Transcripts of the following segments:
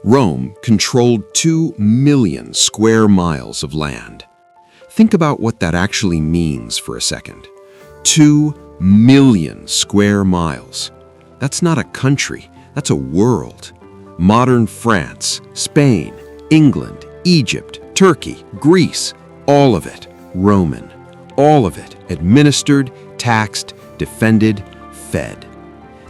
Rome controlled 2 million square miles of land. Think about what that actually means for a second. 2 million square miles. That's not a country, that's a world. Modern France, Spain, England, Egypt, Turkey, Greece, all of it Roman. All of it administered, taxed, defended, fed.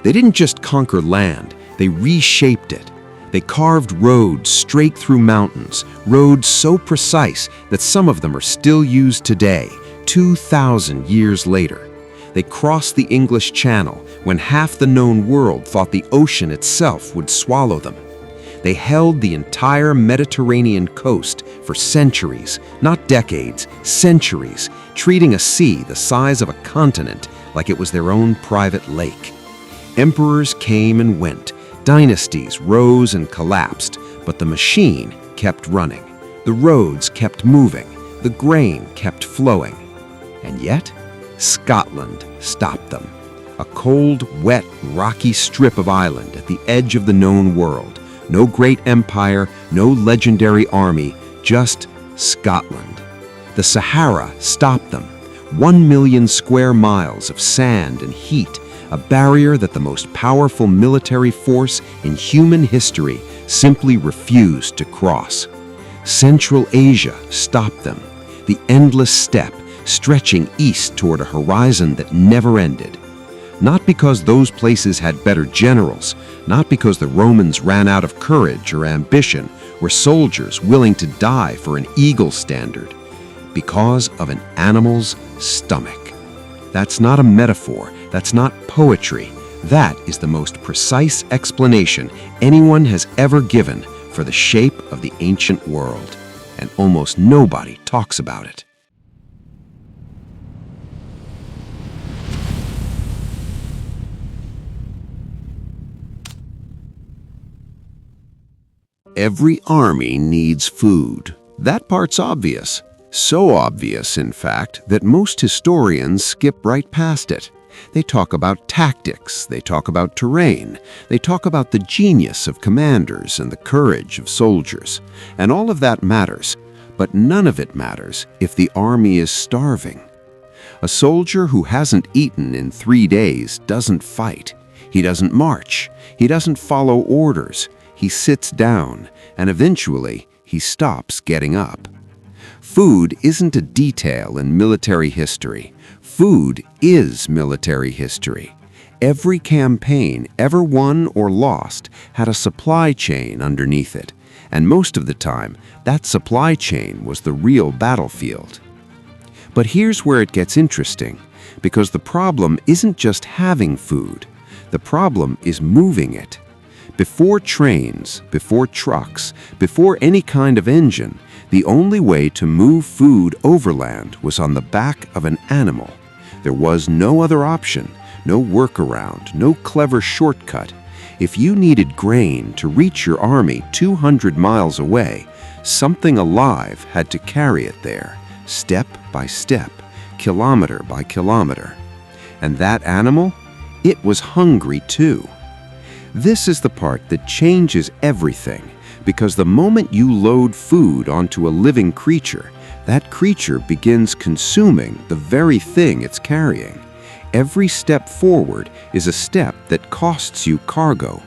They didn't just conquer land, they reshaped it. They carved roads straight through mountains, roads so precise that some of them are still used today, 2,000 years later. They crossed the English Channel when half the known world thought the ocean itself would swallow them. They held the entire Mediterranean coast for centuries, not decades, centuries, treating a sea the size of a continent like it was their own private lake. Emperors came and went, dynasties rose and collapsed, but the machine kept running. The roads kept moving, the grain kept flowing. And yet, Scotland stopped them. A cold, wet, rocky strip of island at the edge of the known world. No great empire, no legendary army, just Scotland. The Sahara stopped them. 1 million square miles of sand and heat, a barrier that the most powerful military force in human history simply refused to cross. Central Asia stopped them. The endless steppe stretching east toward a horizon that never ended. Not because those places had better generals, not because the Romans ran out of courage or ambition, were soldiers willing to die for an eagle standard, because of an animal's stomach. That's not a metaphor, that's not poetry. That is the most precise explanation anyone has ever given for the shape of the ancient world, and almost nobody talks about it. Every army needs food. That part's obvious. So obvious, in fact, that most historians skip right past it. They talk about tactics, they talk about terrain, they talk about the genius of commanders and the courage of soldiers. And all of that matters, but none of it matters if the army is starving. A soldier who hasn't eaten in 3 days doesn't fight. He doesn't march. He doesn't follow orders. He sits down, and eventually he stops getting up. Food isn't a detail in military history. Food is military history. Every campaign ever won or lost had a supply chain underneath it, and most of the time, that supply chain was the real battlefield. But here's where it gets interesting, because the problem isn't just having food. The problem is moving it. Before trains, before trucks, before any kind of engine, the only way to move food overland was on the back of an animal. There was no other option, no workaround, no clever shortcut. If you needed grain to reach your army 200 miles away, something alive had to carry it there, step by step, kilometer by kilometer. And that animal? It was hungry too. This is the part that changes everything, because the moment you load food onto a living creature, that creature begins consuming the very thing it's carrying. Every step forward is a step that costs you cargo.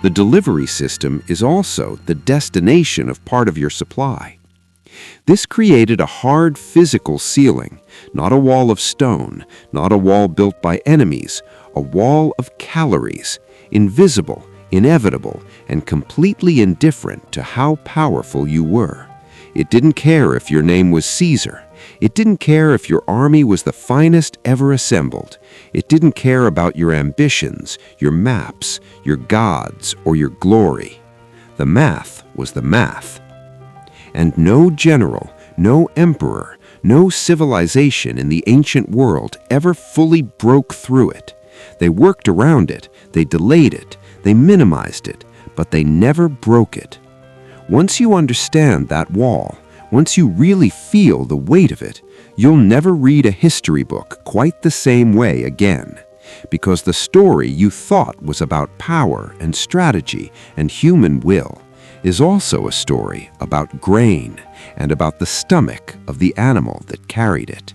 The delivery system is also the destination of part of your supply. This created a hard physical ceiling, not a wall of stone, not a wall built by enemies, a wall of calories, invisible, inevitable, and completely indifferent to how powerful you were. It didn't care if your name was Caesar. It didn't care if your army was the finest ever assembled. It didn't care about your ambitions, your maps, your gods, or your glory. The math was the math. And no general, no emperor, no civilization in the ancient world ever fully broke through it. They worked around it, they delayed it, they minimized it, but they never broke it. Once you understand that wall, once you really feel the weight of it, you'll never read a history book quite the same way again. Because the story you thought was about power and strategy and human will is also a story about grain and about the stomach of the animal that carried it.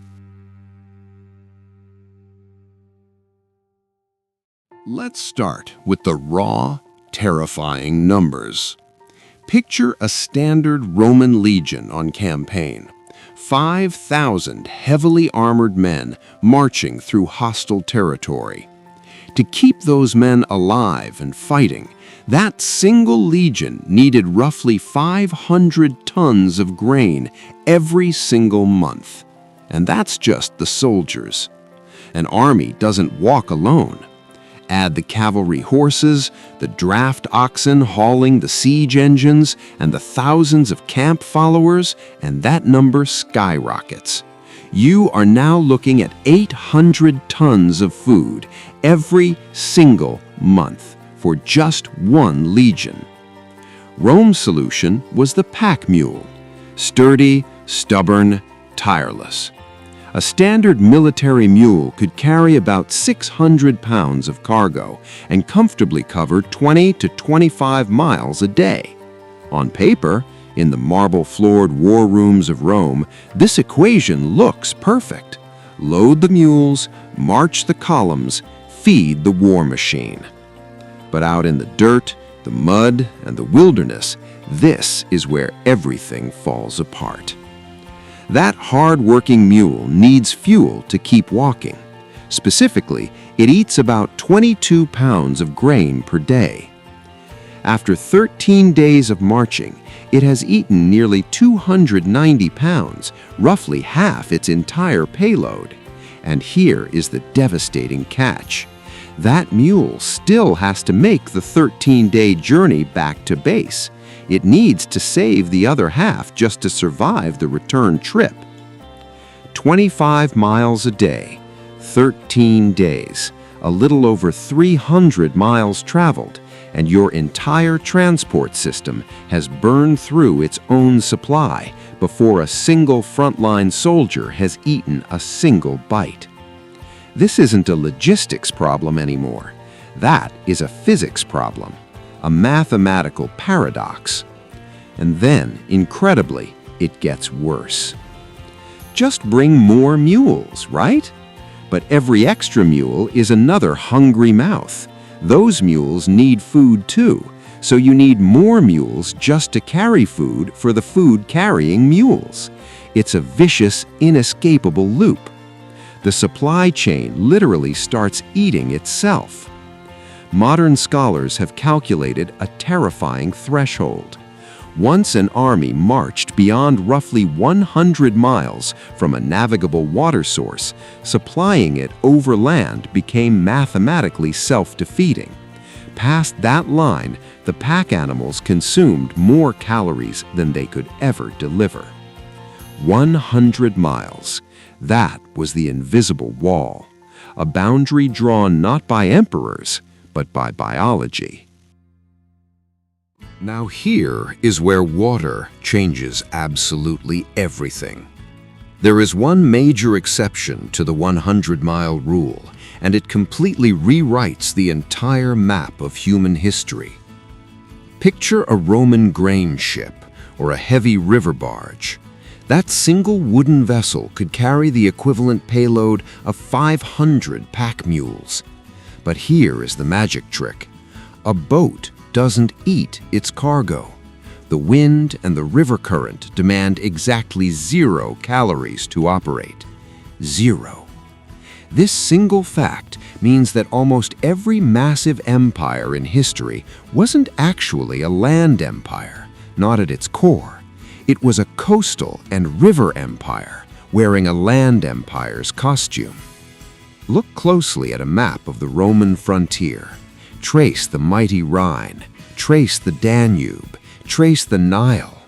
Let's start with the raw, terrifying numbers. Picture a standard Roman legion on campaign. 5,000 heavily armored men marching through hostile territory. To keep those men alive and fighting, that single legion needed roughly 500 tons of grain every single month. And that's just the soldiers. An army doesn't walk alone. Add the cavalry horses, the draft oxen hauling the siege engines, and the thousands of camp followers, and that number skyrockets. You are now looking at 800 tons of food every single month for just one legion. Rome's solution was the pack mule, sturdy, stubborn, tireless. A standard military mule could carry about 600 pounds of cargo and comfortably cover 20 to 25 miles a day. On paper, in the marble-floored war rooms of Rome, this equation looks perfect. Load the mules, march the columns, feed the war machine. But out in the dirt, the mud, and the wilderness, this is where everything falls apart. That hard-working mule needs fuel to keep walking. Specifically, it eats about 22 pounds of grain per day. After 13 days of marching, it has eaten nearly 290 pounds, roughly half its entire payload. And here is the devastating catch. That mule still has to make the 13-day journey back to base. It needs to save the other half just to survive the return trip. 25 miles a day, 13 days, a little over 300 miles traveled, and your entire transport system has burned through its own supply before a single frontline soldier has eaten a single bite. This isn't a logistics problem anymore. That is a physics problem. A mathematical paradox. And then, incredibly, it gets worse. Just bring more mules, right? But every extra mule is another hungry mouth. Those mules need food too, so you need more mules just to carry food for the food-carrying mules. It's a vicious, inescapable loop. The supply chain literally starts eating itself. Modern scholars have calculated a terrifying threshold. Once an army marched beyond roughly 100 miles from a navigable water source, supplying it over land became mathematically self-defeating. Past that line, the pack animals consumed more calories than they could ever deliver. 100 miles. That was the invisible wall, a boundary drawn not by emperors, but by biology. Now here is where water changes absolutely everything. There is one major exception to the 100-mile rule, and it completely rewrites the entire map of human history. Picture a Roman grain ship or a heavy river barge. That single wooden vessel could carry the equivalent payload of 500 pack mules. But here is the magic trick. A boat doesn't eat its cargo. The wind and the river current demand exactly 0 calories to operate. 0. This single fact means that almost every massive empire in history wasn't actually a land empire, not at its core. It was a coastal and river empire, wearing a land empire's costume. Look closely at a map of the Roman frontier. Trace the mighty Rhine, trace the Danube, trace the Nile.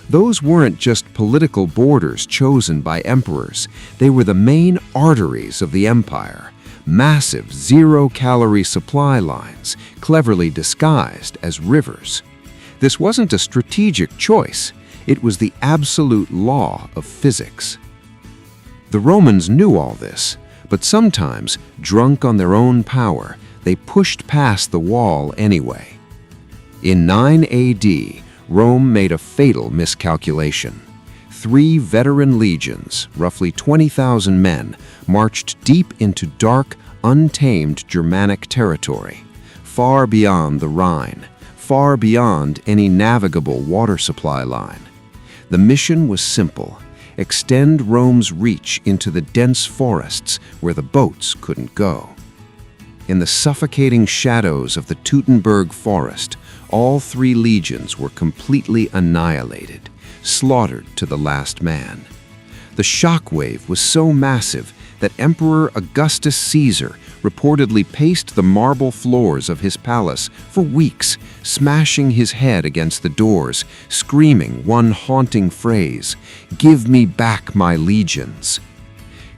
Those weren't just political borders chosen by emperors. They were the main arteries of the empire, massive 0-calorie supply lines, cleverly disguised as rivers. This wasn't a strategic choice. It was the absolute law of physics. The Romans knew all this, but sometimes, drunk on their own power, they pushed past the wall anyway. In 9 AD, Rome made a fatal miscalculation. 3 veteran legions, roughly 20,000 men, marched deep into dark, untamed Germanic territory, far beyond the Rhine, far beyond any navigable water supply line. The mission was simple: extend Rome's reach into the dense forests where the boats couldn't go. In the suffocating shadows of the Teutoburg forest, all 3 legions were completely annihilated, slaughtered to the last man. The shockwave was so massive that Emperor Augustus Caesar reportedly paced the marble floors of his palace for weeks, smashing his head against the doors, screaming one haunting phrase, "Give me back my legions."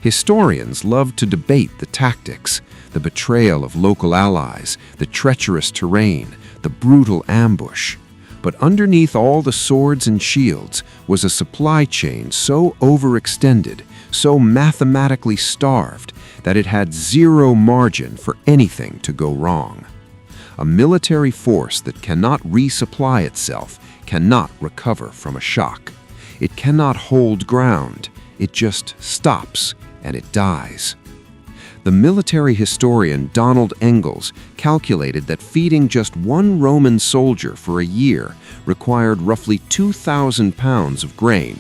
Historians love to debate the tactics, the betrayal of local allies, the treacherous terrain, the brutal ambush. But underneath all the swords and shields was a supply chain so overextended, so mathematically starved, that it had zero margin for anything to go wrong. A military force that cannot resupply itself cannot recover from a shock. It cannot hold ground. It just stops and it dies. The military historian Donald Engels calculated that feeding just 1 Roman soldier for a year required roughly 2,000 pounds of grain.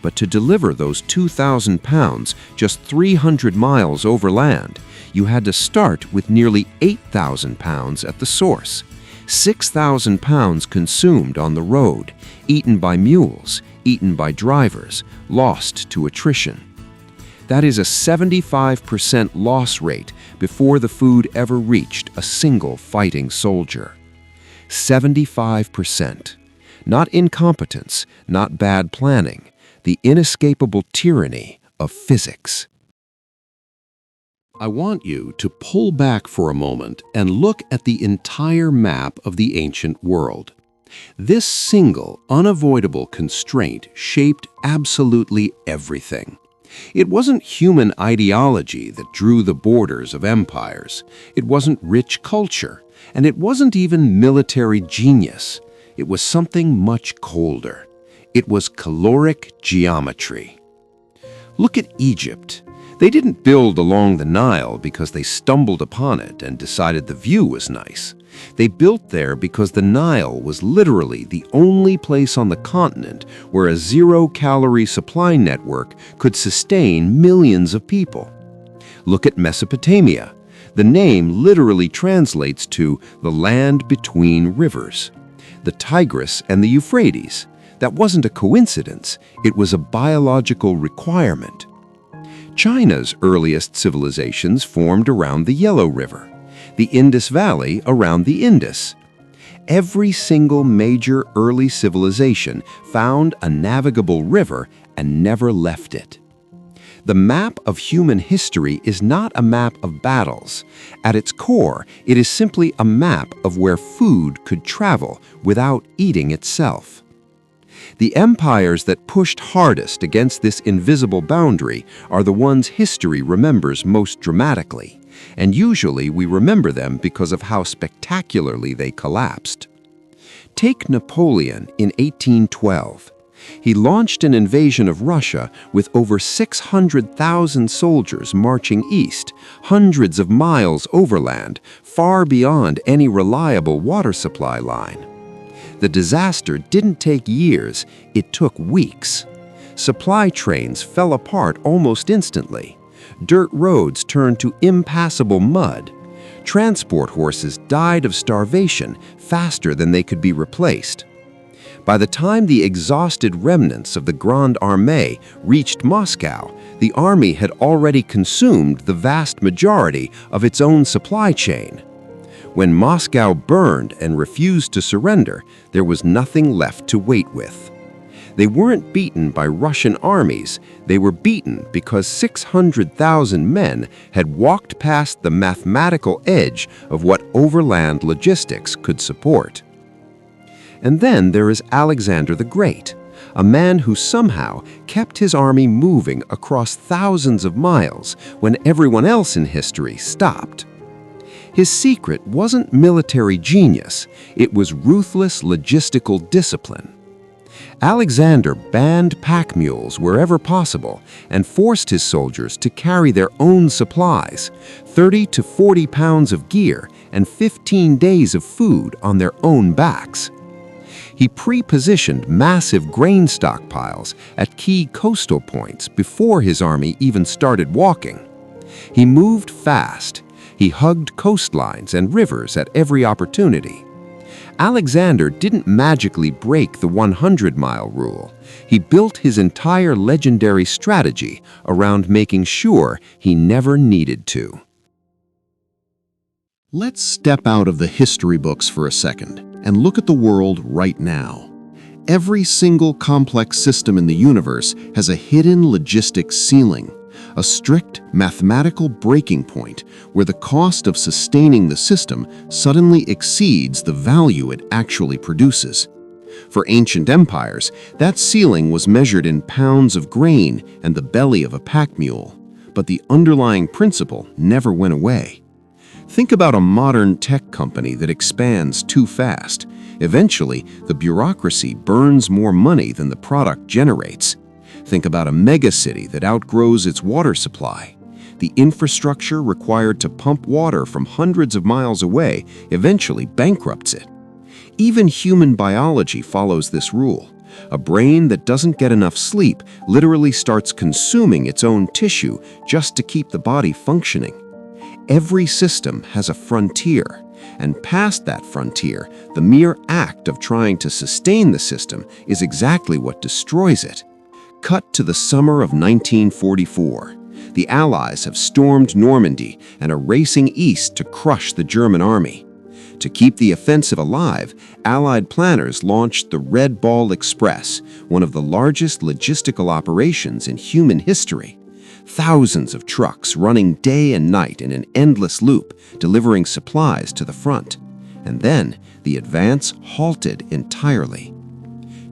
But to deliver those 2,000 pounds just 300 miles overland, you had to start with nearly 8,000 pounds at the source. 6,000 pounds consumed on the road, eaten by mules, eaten by drivers, lost to attrition. That is a 75% loss rate before the food ever reached a single fighting soldier. 75%. Not incompetence, not bad planning, the inescapable tyranny of physics. I want you to pull back for a moment and look at the entire map of the ancient world. This single, unavoidable constraint shaped absolutely everything. It wasn't human ideology that drew the borders of empires. It wasn't rich culture, and it wasn't even military genius. It was something much colder. It was caloric geometry. Look at Egypt. They didn't build along the Nile because they stumbled upon it and decided the view was nice. They built there because the Nile was literally the only place on the continent where a zero-calorie supply network could sustain millions of people. Look at Mesopotamia. The name literally translates to the land between rivers. The Tigris and the Euphrates. That wasn't a coincidence. It was a biological requirement. China's earliest civilizations formed around the Yellow River, the Indus Valley around the Indus. Every single major early civilization found a navigable river and never left it. The map of human history is not a map of battles. At its core, it is simply a map of where food could travel without eating itself. The empires that pushed hardest against this invisible boundary are the ones history remembers most dramatically, and usually we remember them because of how spectacularly they collapsed. Take Napoleon in 1812. He launched an invasion of Russia with over 600,000 soldiers marching east, hundreds of miles overland, far beyond any reliable water supply line. The disaster didn't take years, it took weeks. Supply trains fell apart almost instantly. Dirt roads turned to impassable mud. Transport horses died of starvation faster than they could be replaced. By the time the exhausted remnants of the Grande Armée reached Moscow, the army had already consumed the vast majority of its own supply chain. When Moscow burned and refused to surrender, there was nothing left to wait with. They weren't beaten by Russian armies, they were beaten because 600,000 men had walked past the mathematical edge of what overland logistics could support. And then there is Alexander the Great, a man who somehow kept his army moving across thousands of miles when everyone else in history stopped. His secret wasn't military genius, it was ruthless logistical discipline. Alexander banned pack mules wherever possible and forced his soldiers to carry their own supplies, 30 to 40 pounds of gear and 15 days of food on their own backs. He pre-positioned massive grain stockpiles at key coastal points before his army even started walking. He moved fast. He hugged coastlines and rivers at every opportunity. Alexander didn't magically break the 100-mile rule. He built his entire legendary strategy around making sure he never needed to. Let's step out of the history books for a second and look at the world right now. Every single complex system in the universe has a hidden logistics ceiling, a strict mathematical breaking point where the cost of sustaining the system suddenly exceeds the value it actually produces. For ancient empires, that ceiling was measured in pounds of grain and the belly of a pack mule, but the underlying principle never went away. Think about a modern tech company that expands too fast. Eventually, the bureaucracy burns more money than the product generates. Think about a megacity that outgrows its water supply. The infrastructure required to pump water from hundreds of miles away eventually bankrupts it. Even human biology follows this rule. A brain that doesn't get enough sleep literally starts consuming its own tissue just to keep the body functioning. Every system has a frontier, and past that frontier, the mere act of trying to sustain the system is exactly what destroys it. Cut to the summer of 1944. The Allies have stormed Normandy and are racing east to crush the German army. To keep the offensive alive, Allied planners launched the Red Ball Express, one of the largest logistical operations in human history. Thousands of trucks running day and night in an endless loop, delivering supplies to the front. And then the advance halted entirely.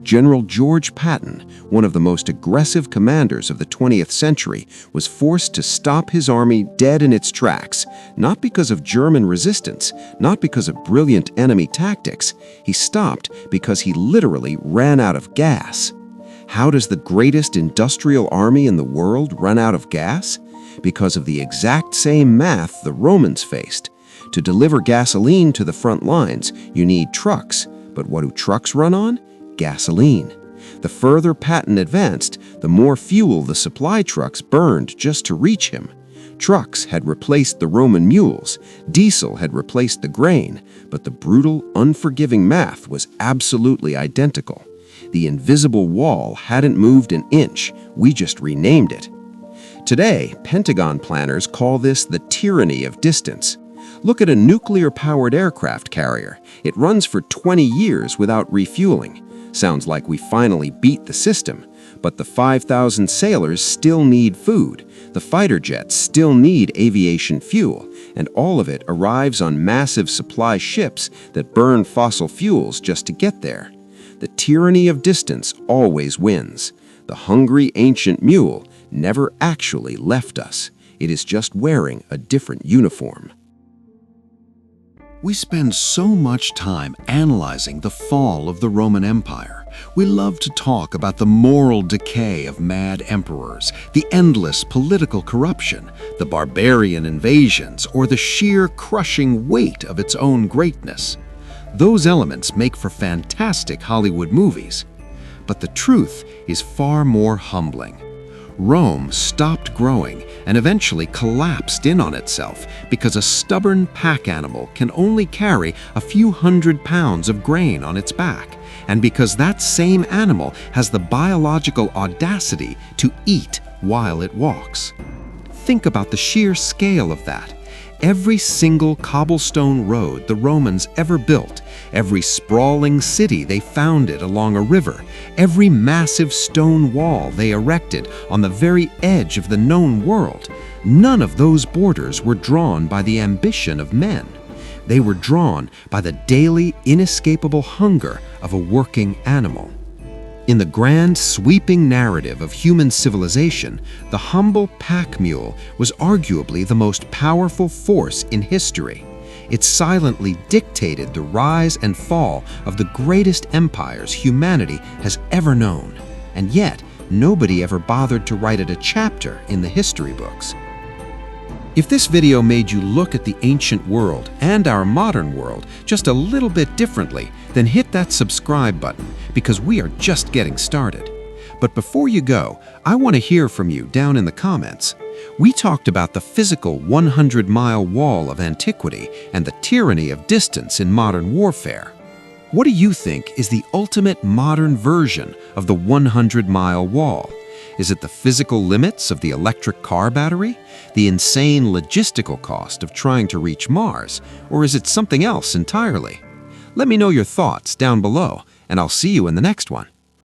General George Patton, one of the most aggressive commanders of the 20th century, was forced to stop his army dead in its tracks, not because of German resistance, not because of brilliant enemy tactics. He stopped because he literally ran out of gas. How does the greatest industrial army in the world run out of gas? Because of the exact same math the Romans faced. To deliver gasoline to the front lines, you need trucks. But what do trucks run on? Gasoline. The further Patton advanced, the more fuel the supply trucks burned just to reach him. Trucks had replaced the Roman mules, diesel had replaced the grain, but the brutal, unforgiving math was absolutely identical. The invisible wall hadn't moved an inch, we just renamed it. Today, Pentagon planners call this the tyranny of distance. Look at a nuclear-powered aircraft carrier. It runs for 20 years without refueling. Sounds like we finally beat the system, but the 5,000 sailors still need food, the fighter jets still need aviation fuel, and all of it arrives on massive supply ships that burn fossil fuels just to get there. The tyranny of distance always wins. The hungry ancient mule never actually left us. It is just wearing a different uniform. We spend so much time analyzing the fall of the Roman Empire. We love to talk about the moral decay of mad emperors, the endless political corruption, the barbarian invasions, or the sheer crushing weight of its own greatness. Those elements make for fantastic Hollywood movies. But the truth is far more humbling. Rome stopped growing and eventually collapsed in on itself because a stubborn pack animal can only carry a few hundred pounds of grain on its back, and because that same animal has the biological audacity to eat while it walks. Think about the sheer scale of that. Every single cobblestone road the Romans ever built, every sprawling city they founded along a river, every massive stone wall they erected on the very edge of the known world, none of those borders were drawn by the ambition of men. They were drawn by the daily, inescapable hunger of a working animal. In the grand, sweeping narrative of human civilization, the humble pack mule was arguably the most powerful force in history. It silently dictated the rise and fall of the greatest empires humanity has ever known. And yet, nobody ever bothered to write it a chapter in the history books. If this video made you look at the ancient world and our modern world just a little bit differently, then hit that subscribe button because we are just getting started. But before you go, I want to hear from you down in the comments. We talked about the physical 100-mile wall of antiquity and the tyranny of distance in modern warfare. What do you think is the ultimate modern version of the 100-mile wall? Is it the physical limits of the electric car battery? The insane logistical cost of trying to reach Mars? Or is it something else entirely? Let me know your thoughts down below, and I'll see you in the next one.